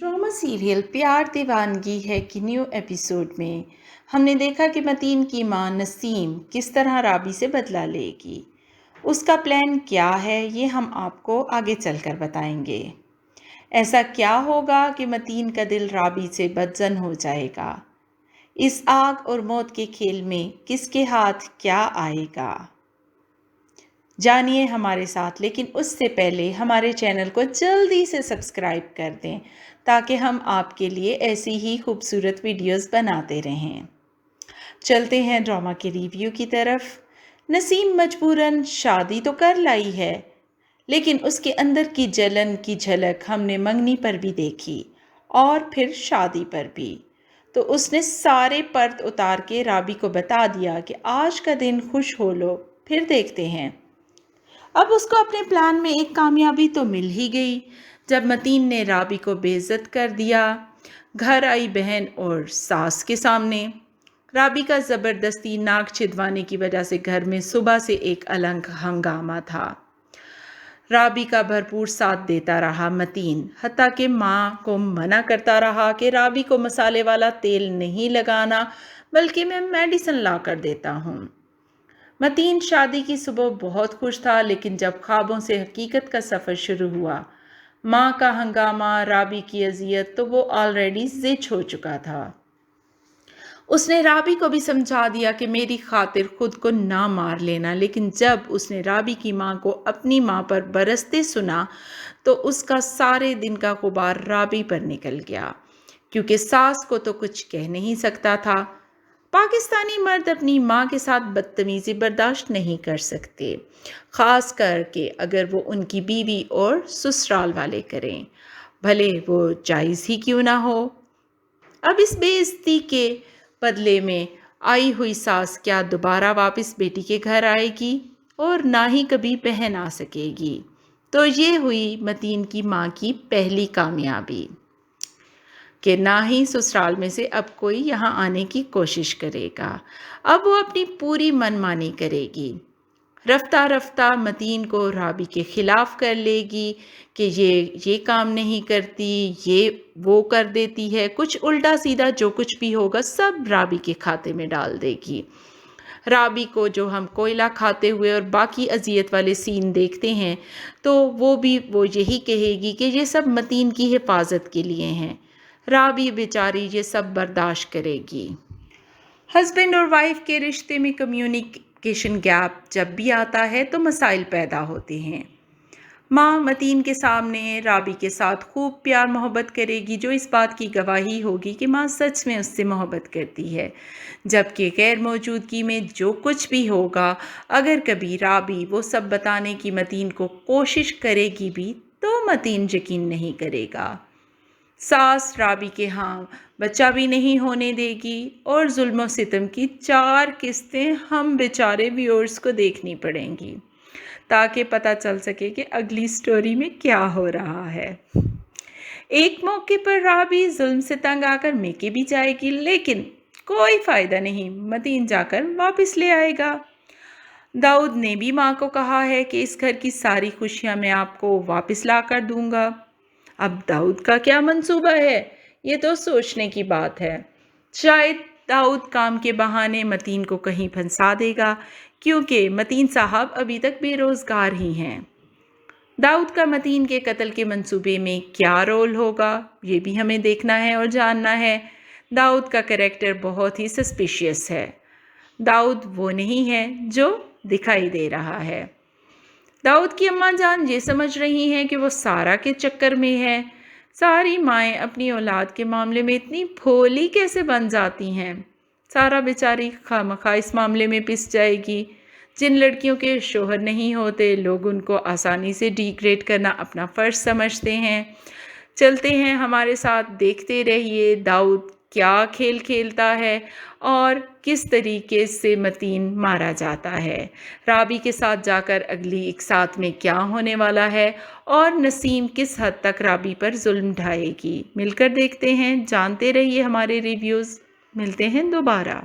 Drama serial प्यार दीवानगी है कि न्यू एपिसोड में हमने देखा कि मतीन की मां नसीम किस तरह राबी से बदला लेगी। उसका प्लान क्या है ये हम आपको आगे चलकर बताएंगे। ऐसा क्या होगा कि मतीन का दिल राबी से बदजन हो जाएगा। इस आग और मौत के खेल में किसके हाथ क्या आएगा, जानिए हमारे साथ। लेकिन उससे पहले हमारे चैनल को जल्दी से सब्सक्राइब कर दें ताकि हम आपके लिए ऐसी ही खूबसूरत वीडियोस बनाते रहें। चलते हैं ड्रामा के रिव्यू की तरफ। नसीम मजबूरन शादी तो कर लाई है, लेकिन उसके अंदर की जलन की झलक हमने मंगनी पर भी देखी और फिर शादी पर भी। तो उसने सारे पर्द उतार के राबी को बता दिया कि आज का दिन खुश हो लो, फिर देखते हैं। अब उसको अपने प्लान में एक कामयाबी तो मिल ही गई जब मतीन ने राबी को बेइज्जत कर दिया। घर आई बहन और सास के सामने। राबी का ज़बरदस्ती नाक छिदवाने की वजह से घर में सुबह से एक अलग हंगामा था। राबी का भरपूर साथ देता रहा मतीन, हत्ता कि माँ को मना करता रहा कि राबी को मसाले वाला तेल नहीं लगाना, बल्कि मैं मेडिसिन ला कर देता हूँ। मतीन शादी की सुबह बहुत खुश था, लेकिन जब ख्वाबों से हकीकत का सफ़र शुरू हुआ, माँ का हंगामा, राबी की अजियत, तो वो ऑलरेडी ज़िद हो चुका था। उसने राबी को भी समझा दिया कि मेरी खातिर खुद को ना मार लेना, लेकिन जब उसने राबी की माँ को अपनी माँ पर बरसते सुना तो उसका सारे दिन का गुबार राबी पर निकल गया, क्योंकि सास को तो कुछ कह नहीं सकता था। पाकिस्तानी मर्द अपनी माँ के साथ बदतमीज़ी बर्दाश्त नहीं कर सकते, ख़ास करके अगर वो उनकी बीवी और ससुराल वाले करें, भले वो जायज़ ही क्यों ना हो। अब इस बेइज्जती के बदले में आई हुई सास क्या दोबारा वापस बेटी के घर आएगी और ना ही कभी बहन आ सकेगी। तो ये हुई मतीन की माँ की पहली कामयाबी कि ना ही ससुराल में से अब कोई यहाँ आने की कोशिश करेगा। अब वो अपनी पूरी मनमानी करेगी। रफ्ता रफ्ता मतीन को राबी के ख़िलाफ़ कर लेगी कि ये काम नहीं करती, ये वो कर देती है, कुछ उल्टा सीधा जो कुछ भी होगा सब राबी के खाते में डाल देगी। राबी को जो हम कोयला खाते हुए और बाकी अजियत वाले सीन देखते हैं, तो वो यही कहेगी कि ये सब मतीन की हिफाजत के लिए हैं। राबी बेचारी ये सब बर्दाश्त करेगी। हस्बैंड और वाइफ के रिश्ते में कम्युनिकेशन गैप जब भी आता है तो मसाइल पैदा होते हैं। माँ मतीन के सामने राबी के साथ खूब प्यार मोहब्बत करेगी, जो इस बात की गवाही होगी कि माँ सच में उससे मोहब्बत करती है, जबकि गैर मौजूदगी में जो कुछ भी होगा, अगर कभी राबी वो सब बताने की मतीन को कोशिश करेगी भी तो मतीन यकीन नहीं करेगा। सास राबी के हाँ बच्चा भी नहीं होने देगी और जुल्म सितम की 4 किस्तें हम बेचारे व्यूअर्स को देखनी पड़ेंगी ताकि पता चल सके कि अगली स्टोरी में क्या हो रहा है। एक मौके पर राबी जुल्म से तंग आकर मेके भी जाएगी, लेकिन कोई फ़ायदा नहीं, मतीन जाकर वापस ले आएगा। दाऊद ने भी माँ को कहा है कि इस घर की सारी खुशियाँ मैं आपको वापस ला कर दूँगा। अब दाऊद का क्या मंसूबा है, ये तो सोचने की बात है। शायद दाऊद काम के बहाने मतीन को कहीं फंसा देगा, क्योंकि मतीन साहब अभी तक बेरोज़गार ही हैं। दाऊद का मतीन के कत्ल के मंसूबे में क्या रोल होगा, ये भी हमें देखना है और जानना है। दाऊद का कैरेक्टर बहुत ही सस्पिशियस है। दाऊद वो नहीं है जो दिखाई दे रहा है। दाऊद की अम्मा जान ये समझ रही हैं कि वो सारा के चक्कर में है। सारी माएँ अपनी औलाद के मामले में इतनी भोली कैसे बन जाती हैं। सारा बेचारी खामखा इस मामले में पिस जाएगी। जिन लड़कियों के शोहर नहीं होते, लोग उनको आसानी से डिग्रेड करना अपना फ़र्ज समझते हैं। चलते हैं हमारे साथ, देखते रहिए दाऊद क्या खेल खेलता है और किस तरीके से मतीन मारा जाता है। राबी के साथ जाकर अगली एक साथ में क्या होने वाला है और नसीम किस हद तक राबी पर जुल्म ढाएगी, मिलकर देखते हैं। जानते रहिए हमारे रिव्यूज़। मिलते हैं दोबारा।